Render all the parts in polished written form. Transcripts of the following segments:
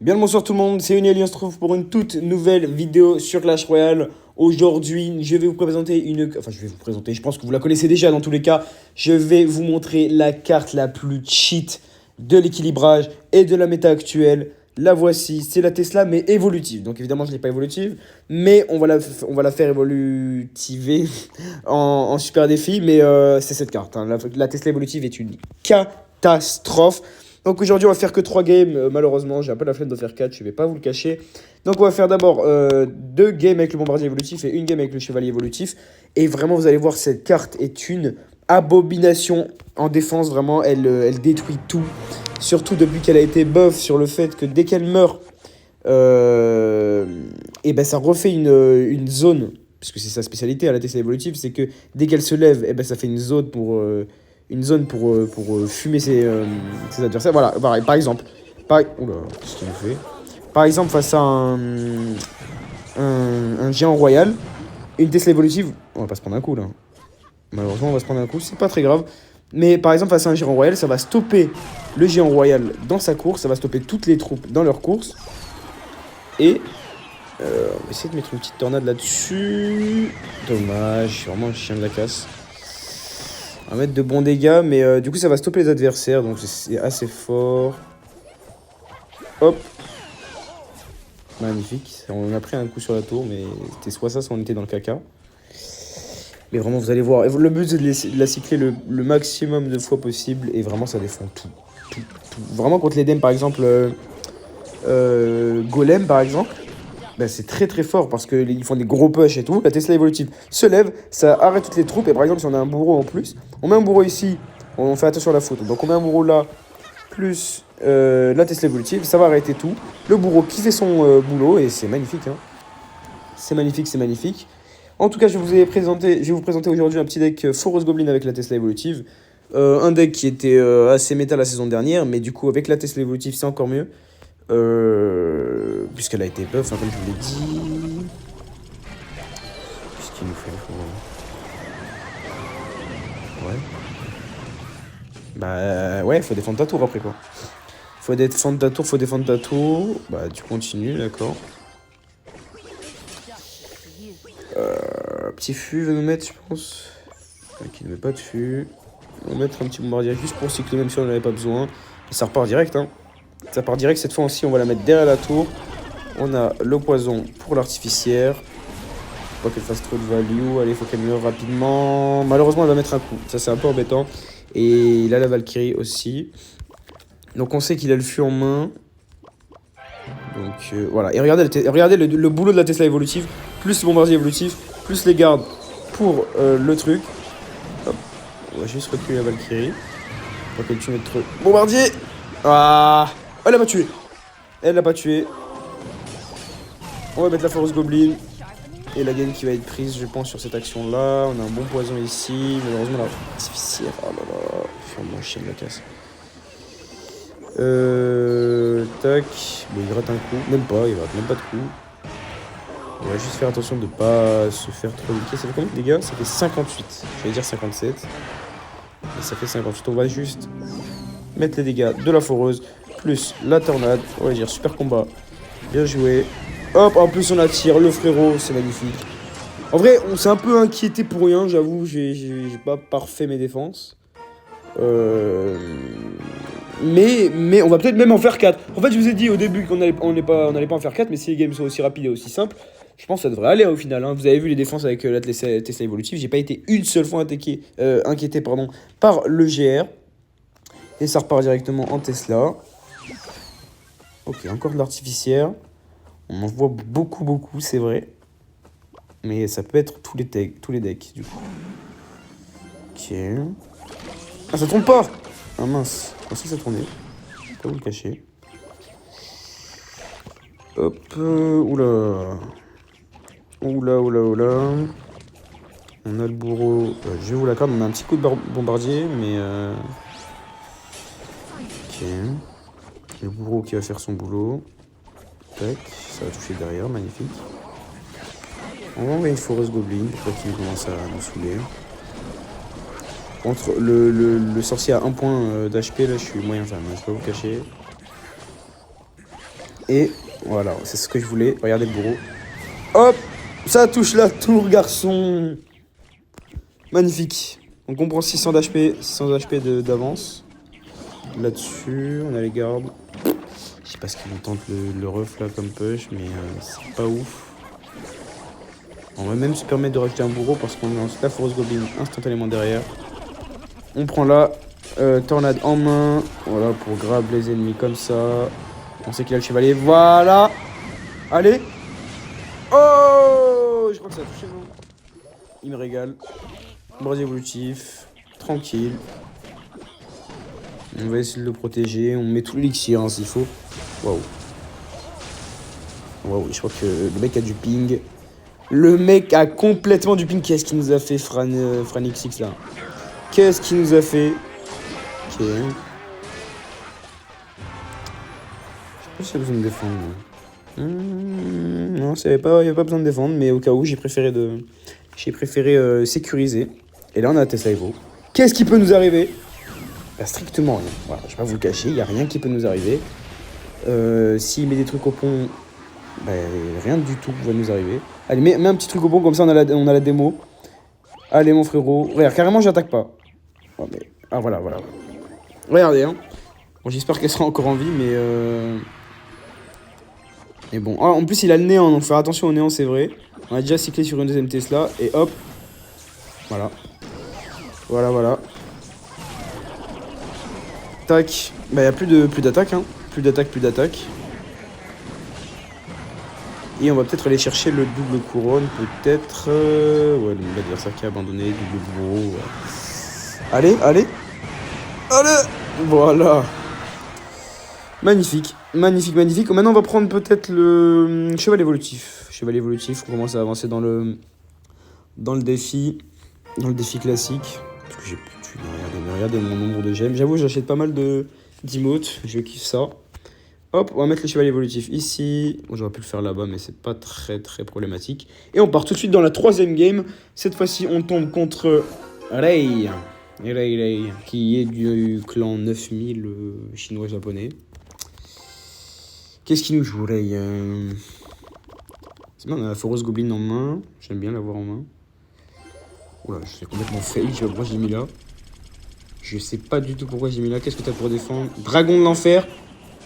Bien le bonsoir tout le monde, c'est Uniel et on se retrouve pour une toute nouvelle vidéo sur Clash Royale. Aujourd'hui, je vais vous présenter je pense que vous la connaissez déjà dans tous les cas. Je vais vous montrer la carte la plus cheat de l'équilibrage et de la méta actuelle. La voici, c'est la Tesla mais évolutive. Donc évidemment, je ne l'ai pas évolutive, mais on va la faire évolutiver en super défi. Mais c'est cette carte, hein. La Tesla évolutive est une catastrophe. Donc aujourd'hui on va faire que 3 games, malheureusement j'ai un peu la flemme de faire 4, je vais pas vous le cacher. Donc on va faire d'abord 2 games avec le bombardier évolutif et une game avec le chevalier évolutif. Et vraiment vous allez voir, cette carte est une abomination en défense, vraiment elle détruit tout. Surtout depuis qu'elle a été buff sur le fait que dès qu'elle meurt, et ben ça refait une zone, puisque c'est sa spécialité à la Tesla évolutive, c'est que dès qu'elle se lève, et ben ça fait une zone pour fumer ses adversaires. Voilà, pareil, par exemple. Oula, qu'est-ce qu'il fait? Par exemple, face à un géant royal, une Tesla évolutive, on va pas se prendre un coup là. Malheureusement, on va se prendre un coup, c'est pas très grave. Mais par exemple, face à un géant royal, ça va stopper le géant royal dans sa course, ça va stopper toutes les troupes dans leur course. Et on va essayer de mettre une petite tornade là-dessus. Dommage, je suis vraiment un chien de la casse. On va mettre de bons dégâts, mais du coup ça va stopper les adversaires, donc c'est assez fort. Hop. Magnifique. On a pris un coup sur la tour, mais c'était soit ça, soit on était dans le caca. Mais vraiment, vous allez voir. Le but, c'est de la cycler le maximum de fois possible, et vraiment, ça défend tout. Vraiment, contre l'Eden, par exemple, Golem, par exemple, ben, c'est très très fort parce qu'ils font des gros push et tout. La Tesla évolutive se lève, ça arrête toutes les troupes. Et par exemple, si on a un bourreau en plus, on met un bourreau ici, on fait attention à la faute. Donc on met un bourreau là, plus la Tesla évolutive, ça va arrêter tout. Le bourreau qui fait son boulot, et c'est magnifique, hein. C'est magnifique, c'est magnifique. En tout cas, je vais vous présenter aujourd'hui un petit deck Forest Goblin avec la Tesla évolutive. Un deck qui était assez méta la saison dernière, mais du coup, avec la Tesla évolutive, c'est encore mieux. Puisqu'elle a été buff, hein, comme je vous l'ai dit. Qu'est-ce qu'il nous fait? Ouais. Bah ouais, faut défendre ta tour après quoi. Faut défendre ta tour. Bah tu continues, d'accord. Petit fût va nous mettre, je pense. Qui ne met pas de fût. On va mettre un petit bombardier juste pour cycler, même si on n'en avait pas besoin. Et ça repart direct, hein. Ça part direct, cette fois aussi on va la mettre derrière la tour. On a le poison pour l'artificière. Faut pas qu'elle fasse trop de value. Allez, faut qu'elle meure rapidement. Malheureusement elle va mettre un coup, ça c'est un peu embêtant. Et il a la Valkyrie aussi. Donc on sait qu'il a le fût en main. Donc voilà, et regardez le boulot de la Tesla évolutive. Plus le bombardier évolutif, plus les gardes pour le truc. Hop. On va juste reculer la Valkyrie. Pour qu'elle tue notre bombardier. Ah, elle l'a pas tué. Elle l'a pas tué. On va mettre la Force Goblin. Et la game qui va être prise, je pense, sur cette action-là. On a un bon poison ici. Malheureusement, là, c'est difficile. Oh là là. Je suis vraiment chien de la casse. Tac. Bon, il gratte un coup. Même pas, il gratte même pas de coup. On va juste faire attention de ne pas se faire trop liquer. Ça fait combien de dégâts? Ça fait 58. J'allais dire 57. Et ça fait 58. On va juste mettre les dégâts de la foreuse. Plus la tornade. On va dire super combat. Bien joué. Hop, en plus on attire le frérot, c'est magnifique. En vrai, on s'est un peu inquiété pour rien, j'avoue, j'ai pas parfait mes défenses. Mais on va peut-être même en faire 4. En fait, je vous ai dit au début qu'on allait pas en faire 4, mais si les games sont aussi rapides et aussi simples, je pense que ça devrait aller au final, hein. Vous avez vu les défenses avec la Tesla évolutive, j'ai pas été une seule fois inquiété par le GR. Et ça repart directement en Tesla. Ok, encore de l'artificière. On en voit beaucoup, c'est vrai. Mais ça peut être tous les decks, du coup. Ok. Ah, ça tourne pas! Ah mince. Ah si, ça tournait. Je vais pas vous le cacher. Hop. Oula. Oula. On a le bourreau. Je vous l'accorde, on a un petit coup de bombardier, mais... Ok. Le bourreau qui va faire son boulot. Tac, ça va toucher derrière, magnifique. On va envoyer une Forest Goblin pour pas qu'il commence à nous saouler. Contre le sorcier à 1 point d'HP, là je suis moyen fan, je peux pas vous cacher. Et voilà, c'est ce que je voulais. Regardez le bourreau. Hop, ça touche la tour, garçon. Magnifique. Donc on prend 600 d'HP, 600 d'HP d'avance. Là-dessus, on a les gardes. Je sais pas ce qu'ils vont tenter le ref là comme push, mais c'est pas ouf. On va même se permettre de rajouter un bourreau parce qu'on lance la Force Goblin instantanément derrière. On prend la tornade en main. Voilà, pour grab les ennemis comme ça. On sait qu'il a le chevalier. Voilà. Allez. Oh, je crois que ça a touché, non? Il me régale. Brasier évolutif. Tranquille. On va essayer de le protéger. On met tout l'élixir hein, s'il faut. Waouh. Waouh, je crois que le mec a du ping. Le mec a complètement du ping. Qu'est-ce qu'il nous a fait, Franixix là? Qu'est-ce qu'il nous a fait? Ok. Je sais pas s'il y a besoin de défendre. Non, il n'y avait pas besoin de défendre, mais au cas où, j'ai préféré sécuriser. Et là, on a la Tesla Evo. Qu'est-ce qui peut nous arriver? Bah, strictement rien. Voilà, je vais pas vous le cacher, il n'y a rien qui peut nous arriver. S'il met des trucs au pont, bah, rien du tout va nous arriver. Allez, mets un petit truc au pont, comme ça on a la démo. Allez, mon frérot. Regarde, carrément, j'attaque pas. Oh, mais... Ah, voilà. Regardez, hein. Bon, j'espère qu'elle sera encore en vie, mais... Mais bon, ah, en plus il a le néant, donc faire attention au néant, c'est vrai. On a déjà cyclé sur une deuxième Tesla, et hop. Voilà. Voilà. Tac. Bah, il n'y a plus d'attaque, hein. Plus d'attaque. Et on va peut-être aller chercher le double couronne, peut-être... Ouais, l'adversaire qui a abandonné, double bourreau. Ouais. Allez. Voilà. Magnifique. Maintenant, on va prendre peut-être le cheval évolutif. On commence à avancer dans le défi. Dans le défi classique. Parce que j'ai plus de thunes. Regardez mon nombre de gemmes. J'avoue, j'achète pas mal d'emotes. Je kiffe ça. Hop, on va mettre le cheval évolutif ici. Bon, j'aurais pu le faire là-bas, mais c'est pas très problématique. Et on part tout de suite dans la troisième game. Cette fois-ci, on tombe contre Ray, qui est du clan 9000 chinois-japonais. Qu'est-ce qu'il nous joue, Ray? C'est bien, on a la Force Goblin en main. J'aime bien l'avoir en main. Oula, je suis complètement fail. Je sais pas pourquoi j'ai mis là. Je sais pas du tout pourquoi j'ai mis là. Qu'est-ce que t'as pour défendre? Dragon de l'enfer.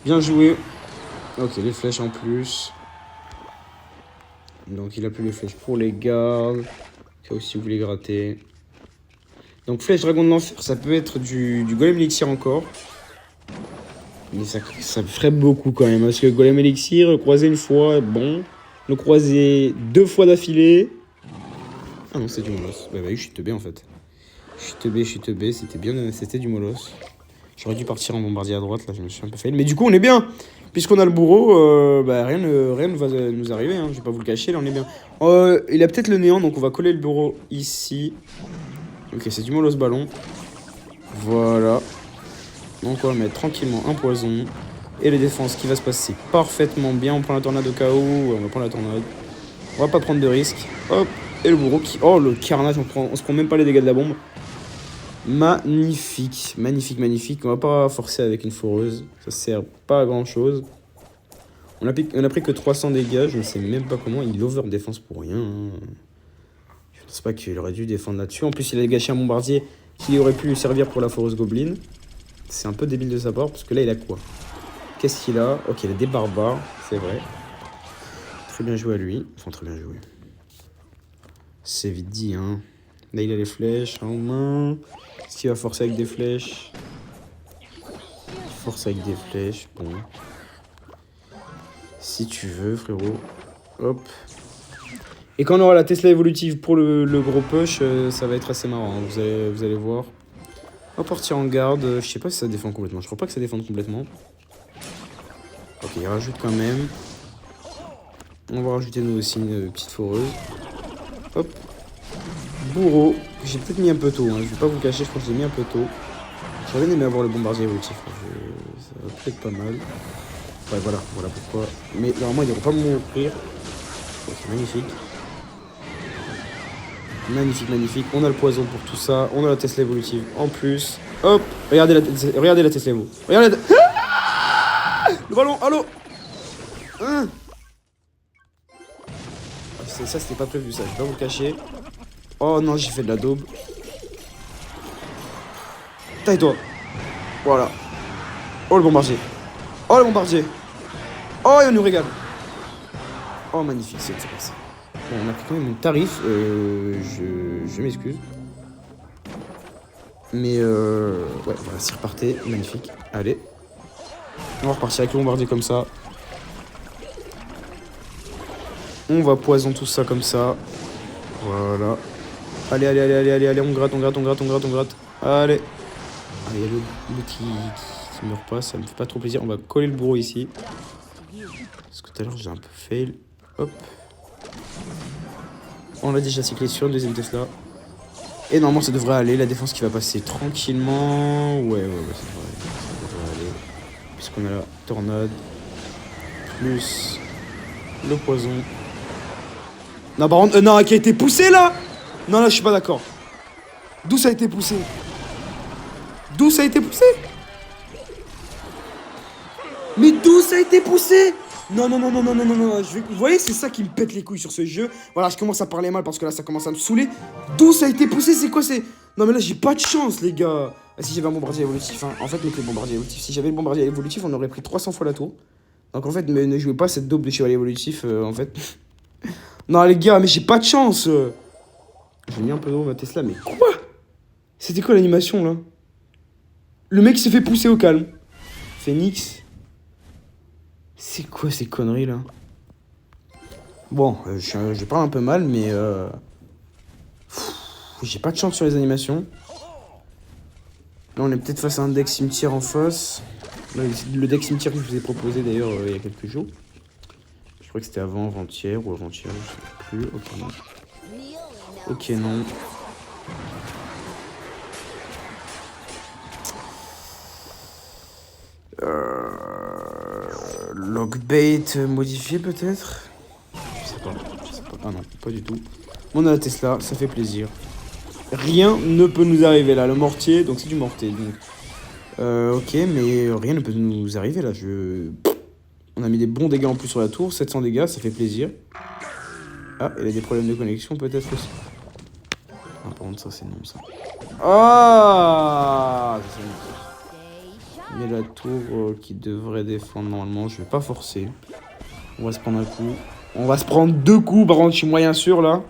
Bien joué. Ok, les flèches en plus. Donc il a plus les flèches pour les gardes. Ça aussi, vous voulez gratter. Donc flèche dragon de l'enfer, ça peut être du golem élixir encore. Mais ça ferait beaucoup quand même. Parce que golem élixir, le croiser une fois, bon. Le croiser 2 fois d'affilée. Ah non, c'est du molos. Bah oui, je suis teubé en fait. Je suis teubé. C'était du molos. J'aurais dû partir en bombardier à droite, là, je me suis un peu fail. Mais du coup, on est bien. Puisqu'on a le bourreau, rien ne va nous arriver. Hein. Je vais pas vous le cacher, là, on est bien. Il a peut-être le néant, donc on va coller le bourreau ici. Ok, c'est du molos ballon. Voilà. Donc on va mettre tranquillement un poison. Et les défenses qui va se passer parfaitement bien. On prend la tornade au cas où. On va prendre la tornade. On va pas prendre de risques. Hop. Et le bourreau qui... Oh, le carnage, on se prend même pas les dégâts de la bombe. Magnifique. On va pas forcer avec une foreuse. Ça sert pas à grand chose. On a pris que 300 dégâts. Je ne sais même pas comment. Il over défense pour rien. Hein. Je pense pas qu'il aurait dû défendre là-dessus. En plus, il a gâché un bombardier qui aurait pu lui servir pour la foreuse goblin. C'est un peu débile de sa part parce que là, il a quoi? Qu'est-ce qu'il a? Ok, il a des barbares. C'est vrai. Très bien joué à lui. Enfin, très bien joué. C'est vite dit, hein. Là, il a les flèches en main. Est-ce qu'il va forcer avec des flèches? Force avec des flèches, bon. Si tu veux, frérot. Hop. Et quand on aura la Tesla évolutive pour le gros push, ça va être assez marrant, hein. Vous allez voir. On va partir en garde. Je sais pas si ça défend complètement. Je crois pas que ça défende complètement. Ok, il rajoute quand même. On va rajouter nous aussi une petite foreuse. Hop. Bourreau. J'ai peut-être mis un peu tôt. Hein. Je vais pas vous cacher, je pense que j'ai mis un peu tôt. J'aurais bien aimé avoir le bombardier évolutif. Ça va peut-être pas mal. Ouais, voilà pourquoi. Mais normalement, ils ne devront pas m'ouvrir. C'est magnifique. Magnifique. On a le poison pour tout ça. On a la Tesla évolutive en plus. Hop. Regardez la Tesla évo. Regardez le ballon. Allô. Hein. Ça, c'était pas prévu, ça. Je vais pas vous le cacher. Oh non, j'ai fait de la daube. Taille-toi. Voilà. Oh, le bombardier. Oh, le bombardier. Oh, et on nous régale. Oh, magnifique, c'est passé. Bon, on a pris quand même une tarif. Je m'excuse. Mais ouais, voilà, c'est reparti. Magnifique. Allez. On va repartir avec le bombardier comme ça. On va poison tout ça comme ça. Voilà. Allez, allez, allez, allez, allez, allez, on gratte, on gratte, on gratte, on gratte, on gratte. Allez. Ah, il y a le qui meurt pas, ça me fait pas trop plaisir. On va coller le bourreau ici. Parce que tout à l'heure j'ai un peu fail. Hop. On l'a déjà cyclé sur une deuxième Tesla. Et normalement ça devrait aller. La défense qui va passer tranquillement. Ouais, ça devrait aller. Puisqu'on a la tornade. Plus le poison. Non, par contre, non, qui a été poussé là. Non, là, je suis pas d'accord. D'où ça a été poussé? D'où ça a été poussé? Mais d'où ça a été poussé? Non, non, non, non, non, non, non, non. Vous voyez, c'est ça qui me pète les couilles sur ce jeu. Voilà, je commence à parler mal parce que là, ça commence à me saouler. D'où ça a été poussé? C'est quoi? C'est... Non, mais là, j'ai pas de chance, les gars. Ah, si j'avais un bombardier évolutif, hein. En fait, mettez le bombardier évolutif. Si j'avais le bombardier évolutif, on aurait pris 300 fois la tour. Donc, en fait, ne jouez pas cette daube de chevalier évolutif, en fait. Non, les gars, mais j'ai pas de chance. J'ai mis un peu d'eau ma Tesla, mais quoi? C'était quoi l'animation, là? Le mec s'est fait pousser au calme. Phoenix. C'est quoi ces conneries, là? Bon, je parle un peu mal, mais... j'ai pas de chance sur les animations. Là, on est peut-être face à un deck cimetière en face. Là, le deck cimetière que je vous ai proposé, d'ailleurs, il y a quelques jours. Je crois que c'était avant-hier ou avant-hier, je sais plus. Ok, non. Ok, non. Lockbait modifié peut-être? Je sais pas. Ah non, pas du tout. On a la Tesla, ça fait plaisir. Rien ne peut nous arriver là. Le mortier, donc c'est du mortier. Donc. Ok, mais rien ne peut nous arriver là. On a mis des bons dégâts en plus sur la tour. 700 dégâts, ça fait plaisir. Ah, il y a des problèmes de connexion peut-être aussi. Ah, par contre, ça c'est non ça. Ah, mais la tour qui devrait défendre normalement, je vais pas forcer. On va se prendre un coup. On va se prendre 2 coups, par contre, je suis moyen sûr là.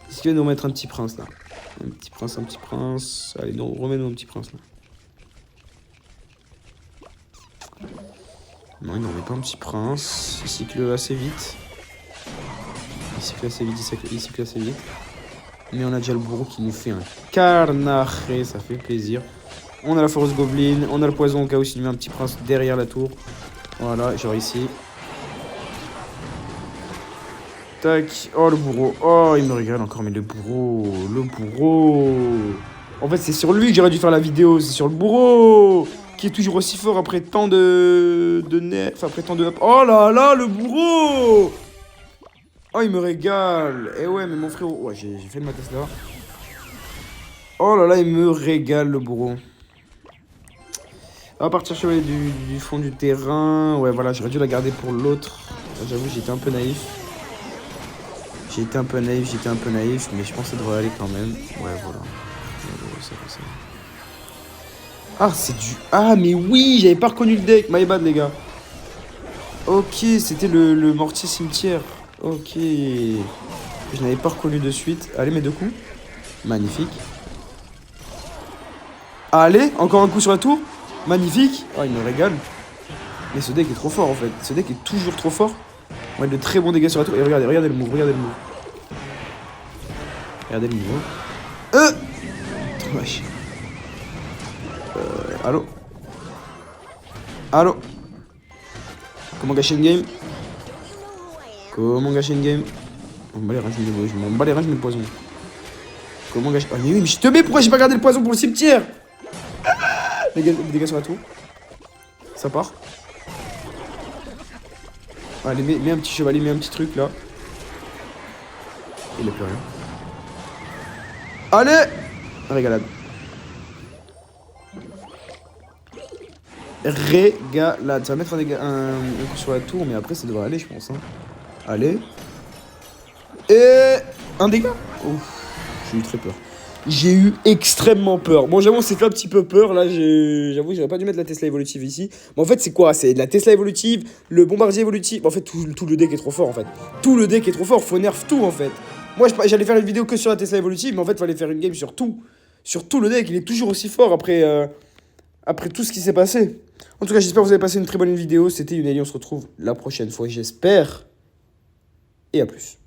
Est-ce qu'il va nous mettre un petit prince là? Un petit prince, un petit prince. Allez, non, remets-nous un petit prince là. Non, il n'en met pas un petit prince. Il cycle assez vite. Il cycle assez vite. Mais on a déjà le bourreau qui nous fait un carnaré, ça fait plaisir. On a la force goblin, on a le poison au cas où s'il met un petit prince derrière la tour. Voilà, genre ici. Tac, oh le bourreau, oh il me régale encore, mais le bourreau. En fait c'est sur lui que j'aurais dû faire la vidéo, c'est sur le bourreau qui est toujours aussi fort après tant de nerfs, enfin après tant de... Oh là là, le bourreau. Oh il me régale. Eh ouais mais mon frérot, ouais j'ai fait de ma Tesla. Oh là là il me régale le bourreau. On va partir sur du fond du terrain. Ouais voilà, j'aurais dû la garder pour l'autre. J'avoue j'étais un peu naïf. J'étais un peu naïf, mais je pense que ça devrait aller quand même. Ouais, voilà. Ça. Ah, c'est du... Ah, mais oui, j'avais pas reconnu le deck. My bad, les gars. Ok, c'était le mortier cimetière. Ok. Je n'avais pas reconnu de suite. Allez, mes 2 coups. Magnifique. Allez, encore un coup sur la tour. Magnifique. Oh, il me régale. Mais ce deck est trop fort, en fait. Ce deck est toujours trop fort. On a de très bons dégâts sur la tour. Et regardez le move, Regardez le move. Wesh. Allô. Comment gâcher une game? Je m'en bats les reins, je mets le poison. Comment gâcher... Ah mais oui, mais je te mets, pourquoi j'ai pas gardé le poison pour le cimetière? Les dégâts sur la tour. Ça part. Allez, mets un petit chevalier, mets un petit truc là. Il a plus rien. Allez! Régalade. régalade. Ça va mettre un coup sur la tour, mais après, ça devrait aller, je pense. Hein. Allez. Et un dégât. Ouf, j'ai eu très peur. J'ai eu extrêmement peur. Bon, j'avoue, on s'est fait un petit peu peur. Là, j'avoue, j'aurais pas dû mettre la Tesla évolutive ici. Mais en fait, c'est quoi? C'est de la Tesla évolutive, le bombardier évolutif. En fait, tout le deck est trop fort, en fait. Tout le deck est trop fort. Faut nerf tout, en fait. Moi, j'allais faire une vidéo que sur la Tesla évolutive, mais en fait, il fallait faire une game sur tout. Sur tout le deck. Il est toujours aussi fort après tout ce qui s'est passé. En tout cas, j'espère que vous avez passé une très bonne vidéo. C'était Unali. On se retrouve la prochaine fois, j'espère. Et à plus.